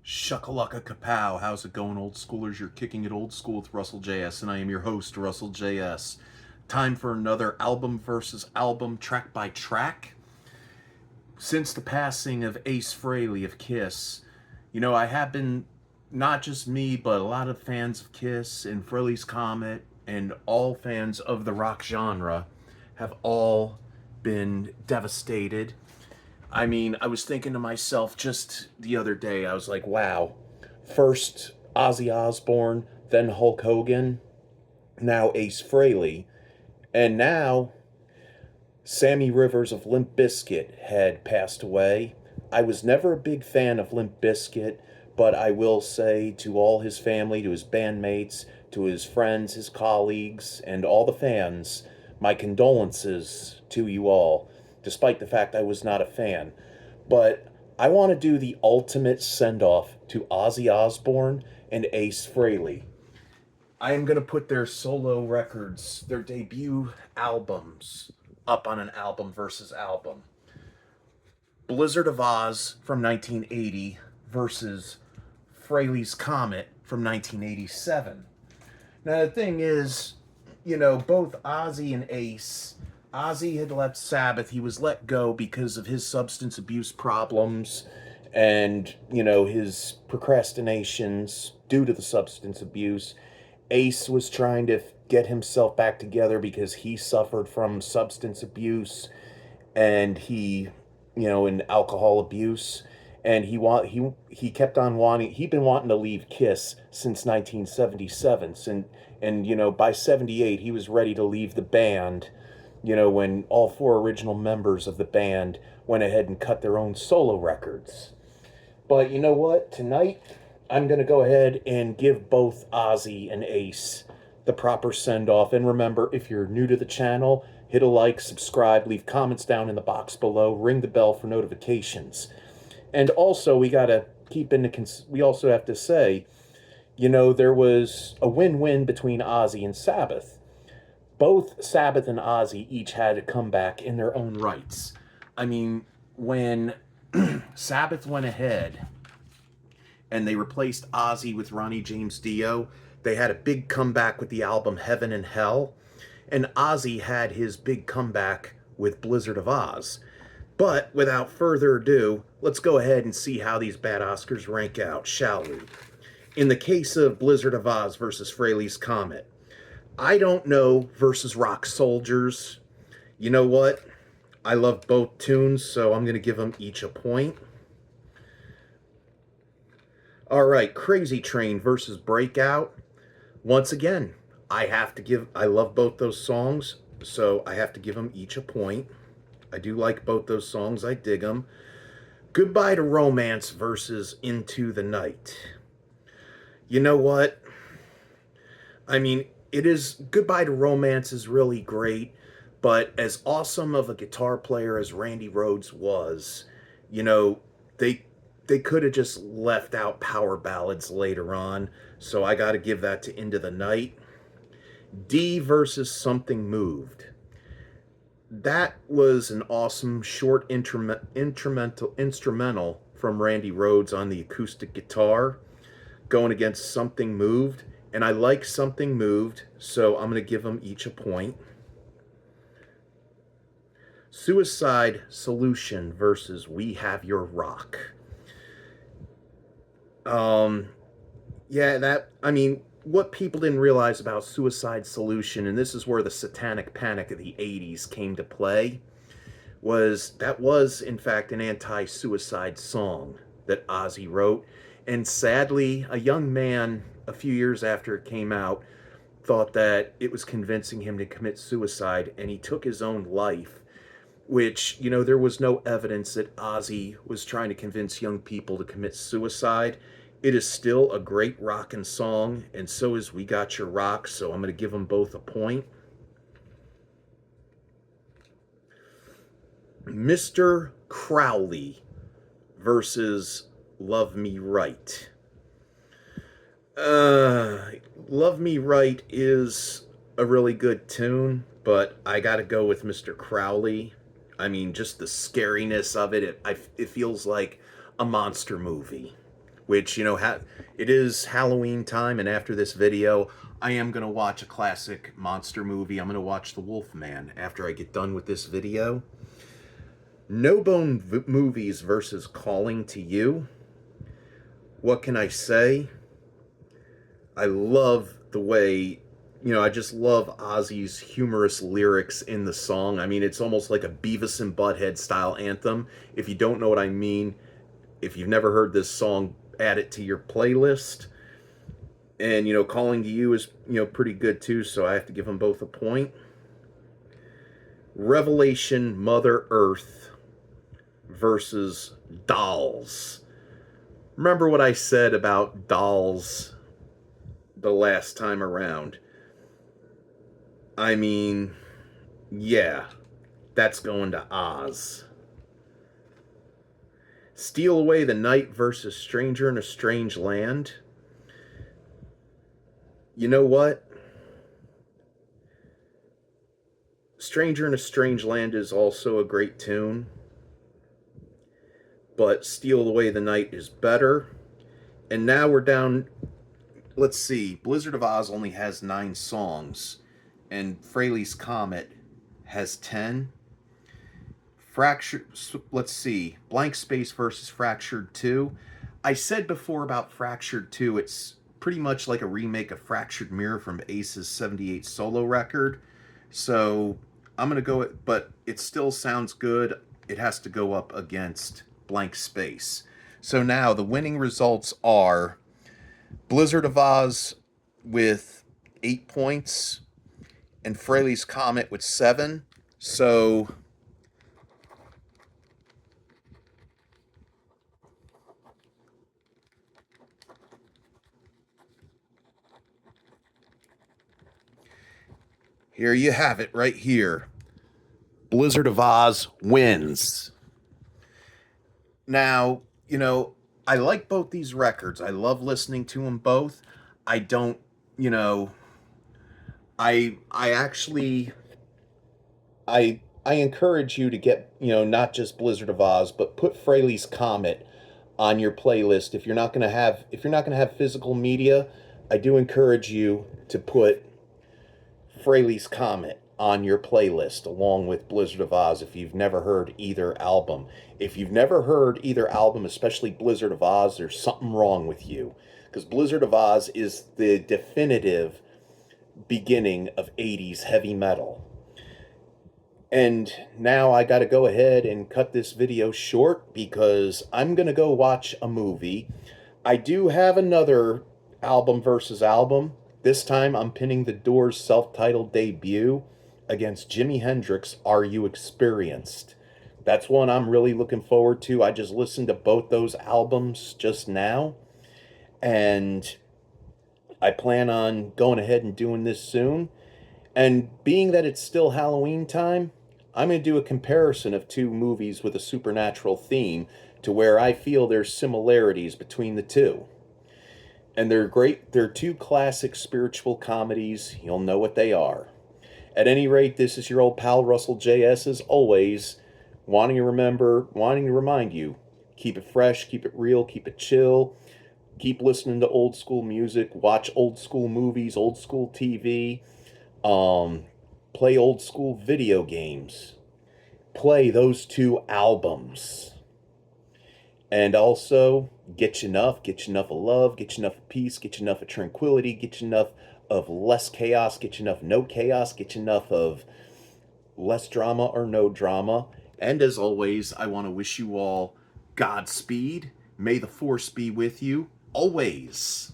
Shuckalaka kapow. How's it going, old schoolers? You're kicking it old school with Russell JS, and I am your host, Russell JS. Time for another album versus album, track by track. Since the passing of Ace Frehley of Kiss, I have been, not just me, but a lot of fans of Kiss and Frehley's Comet, and all fans of the rock genre have all been devastated. I was thinking to myself just the other day, I was like, wow, first Ozzy Osbourne, then Hulk Hogan, now Ace Frehley, and now Sammy Rivers of Limp Bizkit had passed away. I was never a big fan of Limp Bizkit, but I will say to all his family, to his bandmates, to his friends, his colleagues, and all the fans, my condolences to you all, despite the fact I was not a fan. But I want to do the ultimate send-off to Ozzy Osbourne and Ace Frehley. I am going to put their solo records, their debut albums, up on an album versus album. Blizzard of Oz from 1980 versus Frehley's Comet from 1987. Now, the thing is, both Ozzy and Ace, Ozzy had left Sabbath. He was let go because of his substance abuse problems and, his procrastinations due to the substance abuse. Ace was trying to get himself back together because he suffered from substance abuse and in alcohol abuse. And he kept on he'd been wanting to leave Kiss since 1977. And by 78, he was ready to leave the band, when all four original members of the band went ahead and cut their own solo records. But you know what? Tonight, I'm going to go ahead and give both Ozzy and Ace the proper send-off. And remember, if you're new to the channel, hit a like, subscribe, leave comments down in the box below, ring the bell for notifications. And also, we also have to say, there was a win-win between Ozzy and Sabbath. Both Sabbath and Ozzy each had a comeback in their own rights. When Sabbath went ahead and they replaced Ozzy with Ronnie James Dio, they had a big comeback with the album Heaven and Hell, and Ozzy had his big comeback with Blizzard of Oz. But without further ado, let's go ahead and see how these bad Oscars rank out, shall we? In the case of Blizzard of Oz versus Frehley's Comet, I Don't Know versus Rock Soldiers. You know what? I love both tunes, so I'm going to give them each a point. All right, Crazy Train versus Breakout. Once again, I love both those songs, so I have to give them each a point. I do like both those songs. I dig them. Goodbye to Romance versus Into the Night. You know what? Goodbye to Romance is really great, but as awesome of a guitar player as Randy Rhoads was, they could have just left out power ballads later on, so I got to give that to Into the Night. D versus Something Moved. That was an awesome short instrumental from Randy Rhoads on the acoustic guitar going against Something Moved, and I like Something Moved, so I'm going to give them each a point. Suicide Solution versus We Have Your Rock. What people didn't realize about Suicide Solution, and this is where the satanic panic of the 80s came to play, was in fact an anti-suicide song that Ozzy wrote. And sadly, a young man, a few years after it came out, thought that it was convincing him to commit suicide, and he took his own life, which, there was no evidence that Ozzy was trying to convince young people to commit suicide. It is still a great rockin' song, and so is We Got Your Rock, so I'm going to give them both a point. Mr. Crowley versus Love Me Right. Love Me Right is a really good tune, but I gotta go with Mr. Crowley. Just the scariness of it, it feels like a monster movie. which, it is Halloween time, and after this video, I am going to watch a classic monster movie. I'm going to watch The Wolfman after I get done with this video. No Bone Movies versus Calling to You. What can I say? I love the way, I just love Ozzy's humorous lyrics in the song. I mean, it's almost like a Beavis and Butthead style anthem. If you don't know what I mean, if you've never heard this song, add it to your playlist. And, Calling to You is, pretty good too, so I have to give them both a point. Revelation Mother Earth versus Dolls. Remember what I said about Dolls the last time around? I mean, yeah, that's going to Oz. Steal Away the Night versus Stranger in a Strange Land. You know what? Stranger in a Strange Land is also a great tune, but Steal Away the Night is better. And now we're down, let's see, Blizzard of Oz only has 9 songs, and Frehley's Comet has 10. Let's see, Blank Space versus Fractured 2. I said before about Fractured 2, it's pretty much like a remake of Fractured Mirror from Ace's 78 solo record. So I'm going to go, but it still sounds good. It has to go up against Blank Space. So now the winning results are Blizzard of Oz with 8 points and Frehley's Comet with 7. So here you have it right here. Blizzard of Oz wins. Now, I like both these records. I love listening to them both. I don't, I actually, I encourage you to get, not just Blizzard of Oz, but put Frehley's Comet on your playlist. If you're not going to have physical media, I do encourage you to put Frehley's Comet on your playlist along with Blizzard of Oz if you've never heard either album. If you've never heard either album, especially Blizzard of Oz, there's something wrong with you, because Blizzard of Oz is the definitive beginning of 80s heavy metal. And now I got to go ahead and cut this video short because I'm going to go watch a movie. I do have another album versus album. This time I'm pinning the Doors' self-titled debut against Jimi Hendrix' Are You Experienced? That's one I'm really looking forward to. I just listened to both those albums just now, and I plan on going ahead and doing this soon. And being that it's still Halloween time, I'm going to do a comparison of 2 movies with a supernatural theme to where I feel there's similarities between the 2. And they're great. They're 2 classic spiritual comedies. You'll know what they are. At any rate, this is your old pal Russell JS, as always, wanting to remind you, keep it fresh, keep it real, keep it chill, keep listening to old school music, watch old school movies, old school TV, play old school video games, play those 2 albums. And also, get you enough of love, get you enough of peace, get you enough of tranquility, get you enough of less chaos, get you enough no chaos, get you enough of less drama or no drama. And as always, I want to wish you all Godspeed. May the Force be with you always.